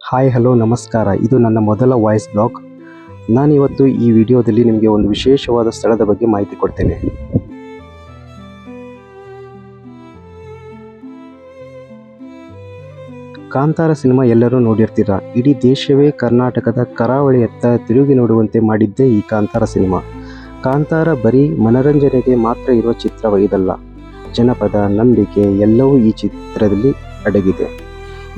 Hi hello ನಮಸ್ಕಾರ. ಇದು ನನ್ನ ಮೊದಲ ವಾಯ್ಸ್ ಬ್ಲಾಗ್. ನಾನಿವತ್ತು ಈ ವಿಡಿಯೋದಲ್ಲಿ ನಿಮಗೆ ಒಂದು ವಿಶೇಷವಾದ ಸ್ಥಳದ ಬಗ್ಗೆ ಮಾಹಿತಿ ಕೊಡ್ತೇನೆ. ಕಾಂತಾರ ಸಿನಿಮಾ ಎಲ್ಲರೂ ನೋಡಿರ್ತೀರ. ಇಡೀ ದೇಶವೇ ಕರ್ನಾಟಕದ ಕರಾವಳಿಯತ್ತ ತಿರುಗಿ ನೋಡುವಂತೆ ಮಾಡಿದ್ದೇ ಈ ಕಾಂತಾರ ಸಿನಿಮಾ. ಕಾಂತಾರ ಬರೀ ಮನರಂಜನೆಗೆ ಮಾತ್ರ ಇರುವ ಚಿತ್ರವಿದಲ್ಲ. ಜನಪದ, ನಂಬಿಕೆ ಎಲ್ಲವೂ ಈ ಚಿತ್ರದಲ್ಲಿ ಅಡಗಿದೆ.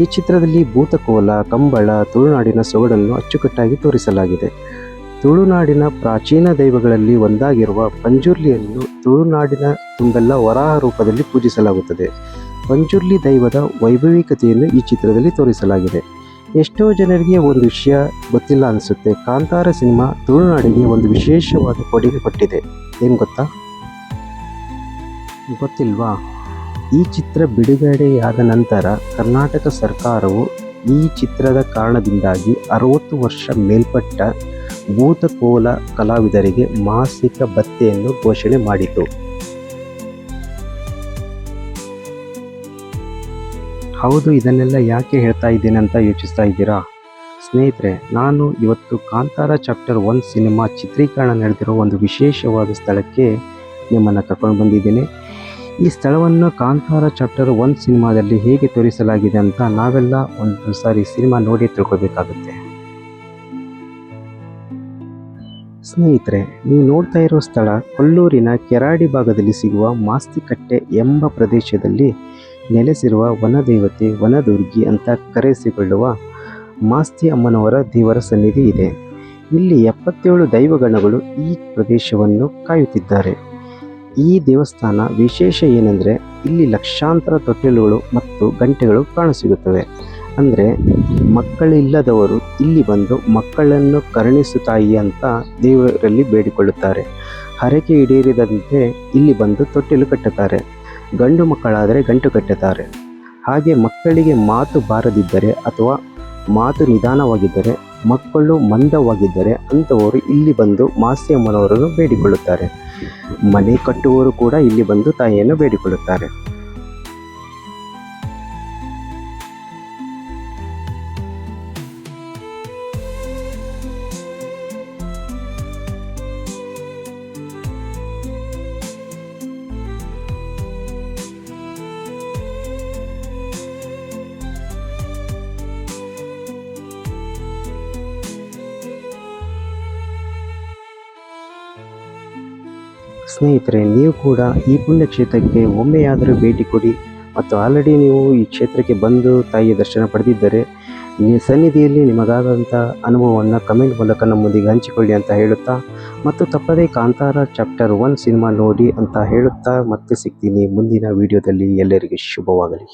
ಈ ಚಿತ್ರದಲ್ಲಿ ಭೂತಕೋಲ, ಕಂಬಳ, ತುಳುನಾಡಿನ ಸೊಗಡನ್ನು ಅಚ್ಚುಕಟ್ಟಾಗಿ ತೋರಿಸಲಾಗಿದೆ. ತುಳುನಾಡಿನ ಪ್ರಾಚೀನ ದೈವಗಳಲ್ಲಿ ಒಂದಾಗಿರುವ ಪಂಜುರ್ಲಿಯನ್ನು ತುಳುನಾಡಿನ ತುಂಬೆಲ್ಲ ವರಾಹ ರೂಪದಲ್ಲಿ ಪೂಜಿಸಲಾಗುತ್ತದೆ. ಪಂಜುರ್ಲಿ ದೈವದ ವೈಭವಿಕತೆಯನ್ನು ಈ ಚಿತ್ರದಲ್ಲಿ ತೋರಿಸಲಾಗಿದೆ. ಎಷ್ಟೋ ಜನರಿಗೆ ಒಂದು ವಿಷಯ ಗೊತ್ತಿಲ್ಲ ಅನಿಸುತ್ತೆ. ಕಾಂತಾರ ಸಿನಿಮಾ ತುಳುನಾಡಿಗೆ ಒಂದು ವಿಶೇಷವಾದ ಕೊಡುಗೆ ಕೊಟ್ಟಿದೆ. ಏನು ಗೊತ್ತಾ? ಗೊತ್ತಿಲ್ವಾ? ಈ ಚಿತ್ರ ಬಿಡುಗಡೆಯಾದ ನಂತರ ಕರ್ನಾಟಕ ಸರ್ಕಾರವು ಈ ಚಿತ್ರದ ಕಾರಣದಿಂದಾಗಿ 60 ವರ್ಷ ಮೇಲ್ಪಟ್ಟ ಭೂತಕೋಲ ಕಲಾವಿದರಿಗೆ ಮಾಸಿಕ ಭತ್ಯೆಯನ್ನು ಘೋಷಣೆ ಮಾಡಿತು. ಹೌದು, ಇದನ್ನೆಲ್ಲ ಯಾಕೆ ಹೇಳ್ತಾ ಇದ್ದೇನೆ ಅಂತ ಯೋಚಿಸ್ತಾ ಇದ್ದೀರಾ? ಸ್ನೇಹಿತರೆ, ನಾನು ಇವತ್ತು ಕಾಂತಾರ ಚಾಪ್ಟರ್ 1 ಸಿನಿಮಾ ಚಿತ್ರೀಕರಣ ನಡೆದಿರೋ ಒಂದು ವಿಶೇಷವಾದ ಸ್ಥಳಕ್ಕೆ ನಿಮ್ಮನ್ನು ಕರ್ಕೊಂಡು ಬಂದಿದ್ದೇನೆ. ಈ ಸ್ಥಳವನ್ನು ಕಾಂತಾರ ಚಾಪ್ಟರ್ 1 ಸಿನಿಮಾದಲ್ಲಿ ಹೇಗೆ ತೋರಿಸಲಾಗಿದೆ ಅಂತ ನಾವೆಲ್ಲ ಒಂದು ಸಾರಿ ಸಿನಿಮಾ ನೋಡಿ ತಿಳ್ಕೊಬೇಕಾಗುತ್ತೆ. ಸ್ನೇಹಿತರೆ, ನೀವು ನೋಡ್ತಾ ಇರೋ ಸ್ಥಳ ಕೊಲ್ಲೂರಿನ ಕೆರಾಡಿ ಭಾಗದಲ್ಲಿ ಸಿಗುವ ಮಾಸ್ತಿಕಟ್ಟೆ ಎಂಬ ಪ್ರದೇಶದಲ್ಲಿ ನೆಲೆಸಿರುವ ವನದೇವತೆ ವನದುರ್ಗಿ ಅಂತ ಕರೆಸಿಕೊಳ್ಳುವ ಮಾಸ್ತಿ ಅಮ್ಮನವರ ದೇವರ ಸನ್ನಿಧಿ ಇದೆ. ಇಲ್ಲಿ 77 ದೈವಗಣಗಳು ಈ ಪ್ರದೇಶವನ್ನು ಕಾಯುತ್ತಿದ್ದಾರೆ. ಈ ದೇವಸ್ಥಾನ ವಿಶೇಷ ಏನೆಂದರೆ ಇಲ್ಲಿ ಲಕ್ಷಾಂತರ ತೊಟ್ಟಿಲುಗಳು ಮತ್ತು ಗಂಟೆಗಳು ಕಾಣಸಿಗುತ್ತವೆ. ಅಂದರೆ ಮಕ್ಕಳಿಲ್ಲದವರು ಇಲ್ಲಿ ಬಂದು ಮಕ್ಕಳನ್ನು ಕರುಣಿಸು ತಾಯಿ ಅಂತ ದೇವರಲ್ಲಿ ಬೇಡಿಕೊಳ್ಳುತ್ತಾರೆ. ಹರಕೆ ಈಡೇರಿದಂತೆ ಇಲ್ಲಿ ಬಂದು ತೊಟ್ಟಿಲು ಕಟ್ಟುತ್ತಾರೆ. ಗಂಡು ಮಕ್ಕಳಾದರೆ ಗಂಟು ಕಟ್ಟುತ್ತಾರೆ. ಹಾಗೆ ಮಕ್ಕಳಿಗೆ ಮಾತು ಬಾರದಿದ್ದರೆ ಅಥವಾ ಮಾತು ನಿಧಾನವಾಗಿದ್ದರೆ, ಮಕ್ಕಳು ಮಂದವಾಗಿದ್ದರೆ ಅಂಥವರು ಇಲ್ಲಿ ಬಂದು ಮಾಸ್ತಿ ಅಮ್ಮನವರನ್ನು ಬೇಡಿಕೊಳ್ಳುತ್ತಾರೆ. ಮನೆ ಕಟ್ಟುವವರು ಕೂಡ ಇಲ್ಲಿ ಬಂದು ತಾಯಿಯನ್ನು ಬೇಡಿಕೊಳ್ಳುತ್ತಾರೆ. ಸ್ನೇಹಿತರೆ, ನೀವು ಕೂಡ ಈ ಪುಣ್ಯಕ್ಷೇತ್ರಕ್ಕೆ ಒಮ್ಮೆಯಾದರೂ ಭೇಟಿ ಕೊಡಿ. ಮತ್ತು ಆಲ್ರೆಡಿ ನೀವು ಈ ಕ್ಷೇತ್ರಕ್ಕೆ ಬಂದು ತಾಯಿಯ ದರ್ಶನ ಪಡೆದಿದ್ದರೆ ಸನ್ನಿಧಿಯಲ್ಲಿ ನಿಮಗಾದಂಥ ಅನುಭವವನ್ನು ಕಮೆಂಟ್ ಮೂಲಕ ನಮ್ಮೊಂದಿಗೆ ಹಂಚಿಕೊಳ್ಳಿ ಅಂತ ಹೇಳುತ್ತಾ, ಮತ್ತು ತಪ್ಪದೇ ಕಾಂತಾರ ಚಾಪ್ಟರ್ 1 ಸಿನಿಮಾ ನೋಡಿ ಅಂತ ಹೇಳುತ್ತಾ ಮತ್ತೆ ಸಿಗ್ತೀನಿ ಮುಂದಿನ ವಿಡಿಯೋದಲ್ಲಿ. ಎಲ್ಲರಿಗೂ ಶುಭವಾಗಲಿ.